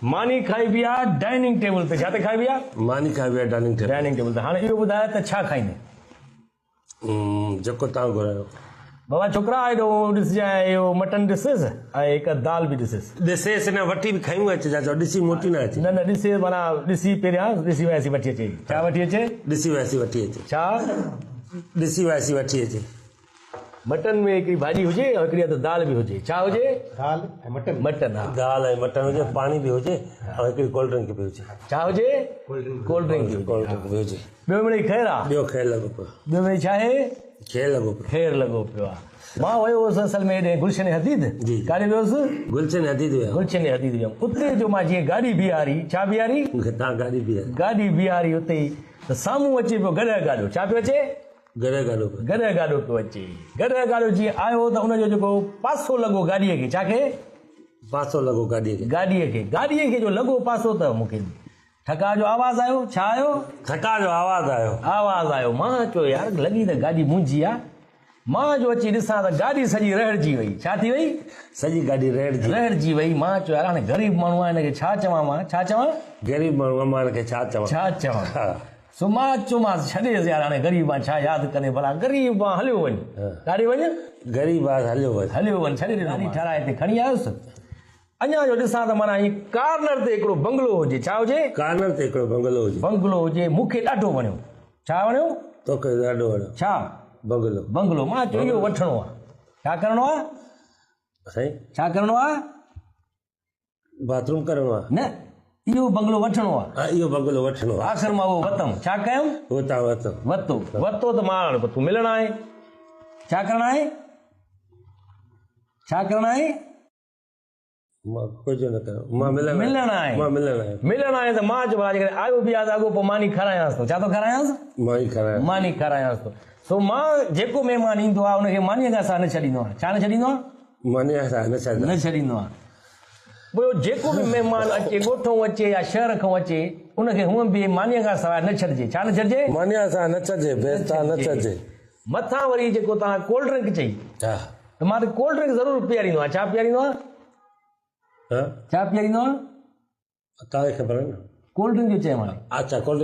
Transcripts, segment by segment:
मानी खाई पिया डाइनिंग टेबल ते छा ते खाई पिया मानी खाई पिया डाइनिंग टेबल डाइनिंग टेबल ते हाणे इहो ॿुधाए त छा खाईंदे जेको तव्हां घुरायो बाबा छोकिरा हेॾो ॾिसजांइ इहो मटन ॾिसिस ऐं हिकु दाल बि ॾिसिस ॾिसेसि न वठी बि खयूं अचे छा चओ ॾिसी मोटी न अचे न न ॾिसे माना ॾिसी पहिरियां ॾिसी वयसि वठी अचे छा वठी अचे ॾिसी वयसि वठी अचे छा ॾिसी वयसि वठी अचे मटन में हिकिड़ी भाॼी हुजे ऐं हिकिड़ी हथु दाल बि हुजे छा हुजे दाल ऐं मटन मटन हा दाल ऐं मटन हुजे पाणी बि हुजे ऐं हिकिड़ी कोल्ड ड्रिंक बि हुजे छा हुजे कोल्ड ड्रिंक कोल्ड ड्रिंक बि हुजे ॿियो मिड़ई ख़ैरु आहे ॿियो खेल लॻो पियो ॿियो मिड़ई छा आहे खेल लॻो पियो ख़ैरु लॻो पियो आहे मां वियो हुउसि असल में हेॾे गुलशन हदीद जी। काॾे वियो हुउसि गुलशन हदीद विया गुलशन हदीद वियुमि उते जो मां जीअं गाॾी बीहारी छा बीहारी तव्हां गाॾी बि आहे गाॾी बीहारी उते ई त साम्हूं अचे पियो गॾ गाॾो छा पियो अचे घरे गाॾो पियो गॾ गाॾो पियो अचे गॾ गाॾो जीअं आयो त उनजो जेको पासो लॻो गाॾीअ खे छा खे पासो लॻो गाॾीअ खे गाॾीअ खे जो लॻो पासो त मूंखे ठका जो आवाज़ आयो छा आयो थका जो आवाज़ आयो मां चयो यार लॻी त गाॾी मुंहिंजी आहे मां जो अची ॾिसां त गाॾी सॼी रहड़जी वई छा थी वई सॼी गाॾी रहड़जी वई मां चयो यार हाणे ग़रीब माण्हू आहे हिनखे छा चवां मां छा चवां ग़रीब माण्हू मां हिनखे छा चवां सो मां चयोमांसि छॾेसि यार हाणे ग़रीब आहे छा यादि करे भला ग़रीब आहे हलियो वञ काॾे वञ ग़रीब आहे हलियो वञ छॾे गाॾी ठाराए हिते खणी आयुसि अञा जो ॾिसां त माना हीअ कार्नर ते हिकिड़ो बंगलो हुजे छा हुजे कार्नर ते हिकिड़ो बंगलो हुजे मूंखे ॾाढो वणियो छा वणियो तोखे ॾाढो वणियो छा बंगलो मां चयो इहो वठिणो आहे छा करिणो आहे साईं छा करिणो आहे बाथरूम करिणो आहे न इहो बंगलो वठिणो आहे हा इहो बंगलो वठिणो आहे आख़िर मां उहो वरितमि छा कयुमि उहो तव्हां वरितो त मां हाणे तूं मिलणु आहे छा करणु आहे मां कुझु न कयो मां मिलणु आहे त मां चयो जेकॾहिं आयो बि आहे त अॻो पोइ मानी खारायांसि थो छा थो खारायांसि मानी खारायांसि थो सो मां जेको महिमान ईंदो आहे उनखे मानीअ खां सां न छॾींदो आहे छा न छॾींदो आहे मानीअ खां न छॾींदो आहे ॿियो जेको बि महिमान अचे ॻोठों अचे या शहर खां अचे उनखे हूअं बि मानीअ खां सवाइ न छॾिजे छा न छॾिजे मानीअ सां न छॾिजे मथां वरी जेको तव्हां कोल्ड ड्रिंक चई त मां त कोल्ड ड्रिंक ज़रूरु पीआरींदो आहियां छा पीआरींदो आहियां तव्हांखे ख़बर आहे न कोल्ड ड्रिंक जो चयो अच्छा कोल्ड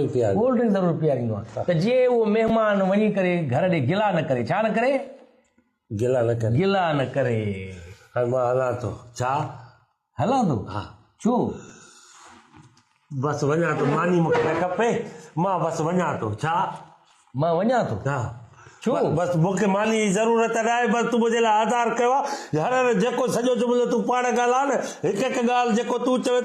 ड्रिंक ज़रूरु पीआरींदो आहियां त जीअं उहो महिमान वञी करे घर ॾे गिला न करे छा न करे गिला न करे हाणे मां हलां थो छा हलां थो हा छो बसि वञा थो मानी मूंखे न खपे मां बसि वञा थो छा मां वञा थो हा छो बसि मूंखे मानी जी ज़रूरत न आहे बसि तूं मुंहिंजे लाइ आधार कयो आहे हर जेको सॼो जुमिलो तूं पाण ॻाल्हाए न हिकु ॻाल्हि जेको तूं चवे